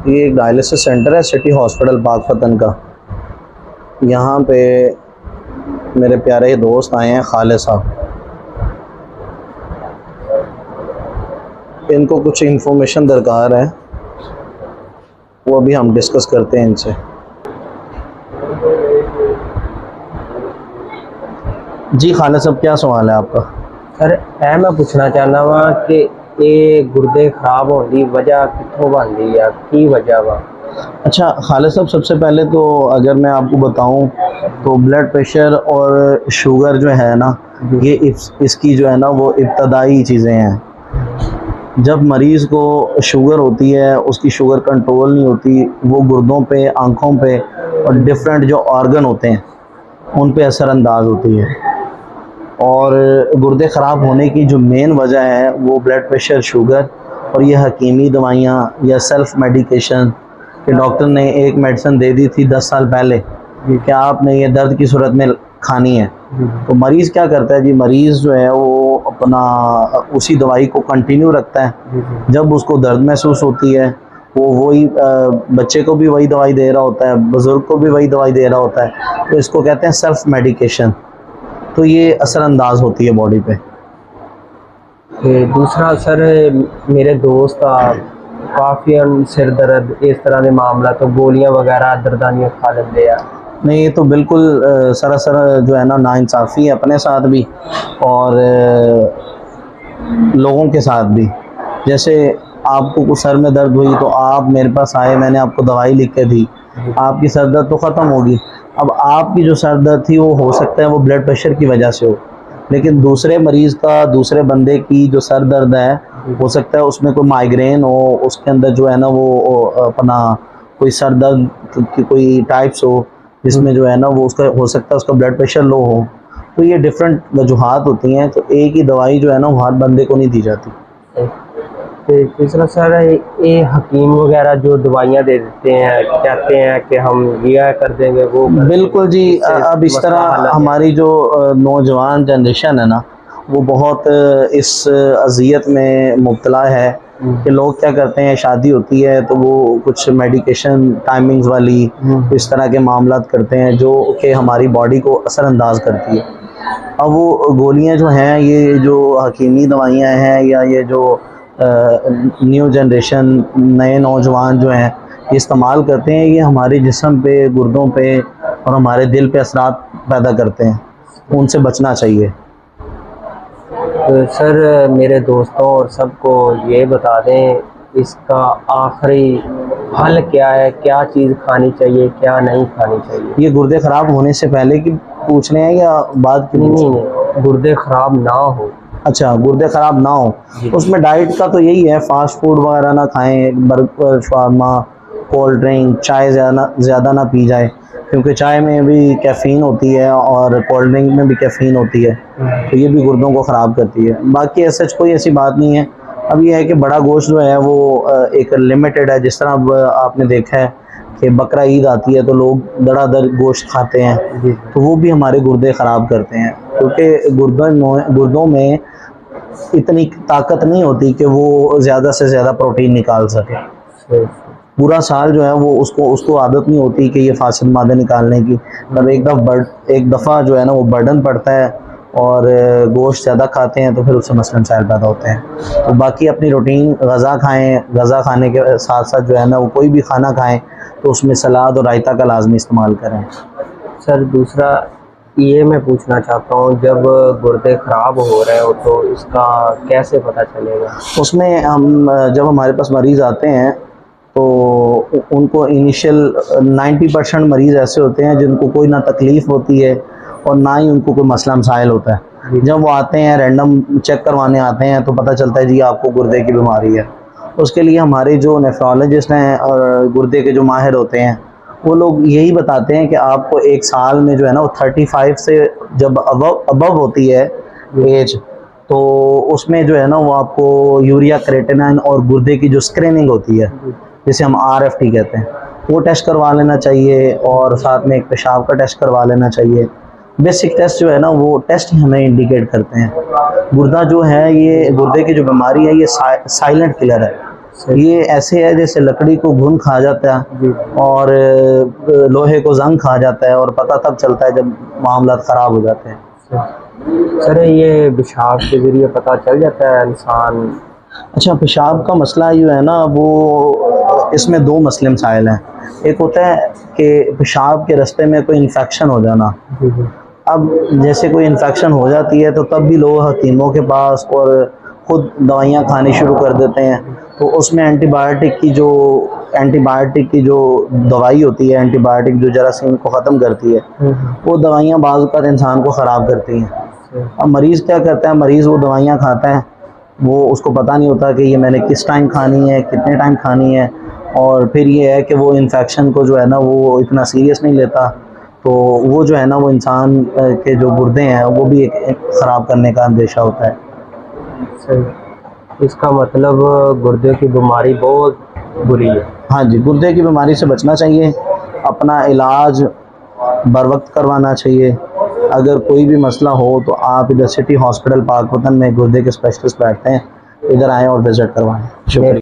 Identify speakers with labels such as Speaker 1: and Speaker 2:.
Speaker 1: ये एक dialysis centre है सिटी हॉस्पिटल पाकपतन का। यहाँ पे मेरे प्यारे दोस्त आए हैं खालिद साहब। इनको कुछ इन्फॉर्मेशन दरकार है, वो अभी हम डिस्कस करते हैं इनसे। जी खालिद साहब, क्या सवाल है आपका?
Speaker 2: सर मैं पूछना चाहना वा कि ये गुर्दे खराब होने की वजह कितों बनती है, की वजह वा?
Speaker 1: अच्छा खालिद साहब, सबसे पहले तो अगर मैं आपको बताऊं तो ब्लड प्रेशर और शुगर जो है ना, ये इसकी जो है ना वो इब्तदाई चीज़ें हैं। जब मरीज़ को शुगर होती है, उसकी शुगर कंट्रोल नहीं होती, वो गुर्दों पे, आँखों पे और डिफरेंट जो ऑर्गन होते हैं उन पे असरअंदाज होती है। और गुर्दे ख़राब होने की जो मेन वजह है वो ब्लड प्रेशर, शुगर और ये हकीमी दवाइयाँ या सेल्फ़ मेडिकेशन कि डॉक्टर ने एक मेडिसिन दे दी थी 10 साल पहले कि आपने ये दर्द की सूरत में खानी है, तो मरीज़ क्या करता है जी, मरीज़ जो है वो अपना उसी दवाई को कंटिन्यू रखता है। जब उसको दर्द महसूस होती है वो वही बच्चे को भी वही दवाई दे रहा होता है, बुज़ुर्ग को भी वही दवाई दे रहा होता है, तो इसको कहते हैं सेल्फ़ मेडिकेशन। तो ये असरअंदाज होती है बॉडी पे।
Speaker 2: दूसरा सर, मेरे दोस्त काफ़ी सिर दर्द इस तरह के मामला तो गोलियां वगैरह दर्दानियाँ खा लेते हैं।
Speaker 1: नहीं, ये तो बिल्कुल सरासर जो है ना नाइंसाफ़ी है अपने साथ भी और लोगों के साथ भी। जैसे आपको कुछ सर में दर्द हुई तो आप मेरे पास आए, मैंने आपको दवाई लिख के दी, आपकी सर दर्द तो ख़त्म होगी। अब आपकी जो सर दर्द थी वो हो सकता है वो ब्लड प्रेशर की वजह से हो, लेकिन दूसरे मरीज़ का, दूसरे बंदे की जो सर दर्द है हो सकता है उसमें कोई माइग्रेन हो, उसके अंदर जो है ना वो अपना कोई सर दर्द की कोई टाइप्स हो जिसमें जो है ना वो उसका हो सकता है उसका ब्लड प्रेशर लो हो। तो ये डिफरेंट वजूहात होती हैं, तो एक ही दवाई जो है ना वो हर बंदे को नहीं दी जाती।
Speaker 2: तो तीसरा सर, ये हकीम वगैरह जो दवाइयाँ दे देते हैं, कहते हैं कि हम ये कर देंगे वो कर
Speaker 1: बिल्कुल जी।
Speaker 2: देंगे,
Speaker 1: अब इस तरह हमारी जो नौजवान जनरेशन है ना वो बहुत इस अजियत में मुब्तला है कि लोग क्या करते हैं, शादी होती है तो वो कुछ मेडिकेशन टाइमिंग्स वाली इस तरह के मामलात करते हैं जो कि हमारी बॉडी को असरअंदाज करती है। अब वो गोलियां जो हैं, ये जो हकीमी दवाइयां हैं या ये जो न्यू जनरेशन, नए नौजवान जो हैं ये इस्तेमाल करते हैं, ये हमारे जिस्म पे, गुर्दों पे और हमारे दिल पे असरात पैदा करते हैं, उनसे बचना चाहिए।
Speaker 2: तो सर मेरे दोस्तों और सबको ये बता दें इसका आखिरी हल क्या है, क्या चीज़ खानी चाहिए, क्या नहीं खानी चाहिए?
Speaker 1: ये गुर्दे ख़राब होने से पहले की पूछ रहे हैं या बाद की?
Speaker 2: नहीं, गुर्दे ख़राब ना हो।
Speaker 1: अच्छा, गुर्दे ख़राब ना हो, उसमें डाइट का तो यही है, फास्ट फूड वगैरह ना खाएं, बर्गर, शवारमा, कोल्ड ड्रिंक, चाय ज़्यादा ना पी जाए क्योंकि चाय में भी कैफ़ीन होती है और कोल्ड ड्रिंक में भी कैफ़ीन होती है, तो ये भी गुर्दों को ख़राब करती है। बाकी ऐसा कोई ऐसी बात नहीं है। अब ये है कि बड़ा गोश्त जो है वो एक लिमिटेड है। जिस तरह अब आपने देखा है कि बकरा ईद आती है तो लोग दड़ादड़ गोश्त खाते हैं, तो वो भी हमारे गुर्दे ख़राब करते हैं क्योंकि गुर्दों में इतनी ताकत नहीं होती कि वो ज़्यादा से ज़्यादा प्रोटीन निकाल सके। पूरा साल जो है वो उसको आदत नहीं होती कि ये फासिद मादे निकालने की, तब एक दफ़ा जो है ना वो बर्डन पड़ता है और गोश्त ज़्यादा खाते हैं तो फिर उससे मसलन मसाइल पैदा होते हैं। तो बाकी अपनी रूटीन गज़ा खाएँ, गज़ा खाने के साथ साथ जो है ना वो कोई भी खाना खाएँ तो उसमें सलाद और रायता का लाजमी इस्तेमाल करें।
Speaker 2: सर दूसरा ये मैं पूछना चाहता हूँ, जब गुर्दे ख़राब हो रहे हो तो इसका कैसे पता चलेगा?
Speaker 1: उसमें हम जब हमारे पास मरीज़ आते हैं तो उनको इनिशियल 90% मरीज़ ऐसे होते हैं जिनको कोई ना तकलीफ़ होती है और ना ही उनको कोई मसला मसाइल होता है। जब वो आते हैं, रैंडम चेक करवाने आते हैं, तो पता चलता है जी आपको गुर्दे की बीमारी है। उसके लिए हमारे जो नेफ्रोलॉजिस्ट हैं और गुर्दे के जो माहिर होते हैं वो लोग यही बताते हैं कि आपको एक साल में जो है ना वो 35 से जब अबव होती है एज, तो उसमें जो है ना वो आपको यूरिया क्रेटिनिन और गुर्दे की जो स्क्रीनिंग होती है जिसे हम RFT कहते हैं वो टेस्ट करवा लेना चाहिए और साथ में एक पेशाब का टेस्ट करवा लेना चाहिए। बेसिक टेस्ट जो है ना वो टेस्ट ही हमें इंडिकेट करते हैं। गुर्दा जो है, ये गुर्दे की जो बीमारी है ये साइलेंट किलर है।
Speaker 2: सही।
Speaker 1: ये ऐसे है जैसे लकड़ी को घुन खा जाता है
Speaker 2: जी
Speaker 1: और लोहे को जंग खा जाता है, और पता तब चलता है जब मामला ख़राब हो जाते हैं।
Speaker 2: सर, ये पेशाब के ज़रिए पता चल जाता है इंसान।
Speaker 1: अच्छा, पेशाब का मसला जो है ना, वो इसमें दो मसले मसाइल हैं। एक होता है कि पेशाब के रास्ते में कोई इन्फेक्शन हो जाना।
Speaker 2: जी जी।
Speaker 1: अब जैसे कोई इन्फेक्शन हो जाती है तो तब भी लोग हकीमों के पास और ख़ुद दवाइयाँ खानी शुरू कर देते हैं। तो उसमें एंटीबायोटिक की जो दवाई होती है, एंटीबायोटिक जो जरासीम को ख़त्म करती है, वो दवाइयाँ बाज़ औक़ात इंसान को ख़राब करती हैं। अब मरीज़ क्या करता है, मरीज़ वो दवाइयाँ खाता है, वो उसको पता नहीं होता कि ये मैंने किस टाइम खानी है, कितने टाइम खानी है, और फिर ये है कि वो इन्फेक्शन को जो है ना वो इतना सीरियस नहीं लेता। तो वो जो है ना वो इंसान के जो गुर्दे हैं वो भी एक ख़राब करने का अंदेशा होता है।
Speaker 2: सही। इसका मतलब गुर्दे की बीमारी बहुत बुरी है।
Speaker 1: हाँ जी, गुर्दे की बीमारी से बचना चाहिए, अपना इलाज बर वक्त करवाना चाहिए। अगर कोई भी मसला हो तो आप इधर सिटी हॉस्पिटल पाकपतन में गुर्दे के स्पेशलिस्ट बैठते हैं, इधर आएँ और विज़िट करवाएँ। शुक्रिया।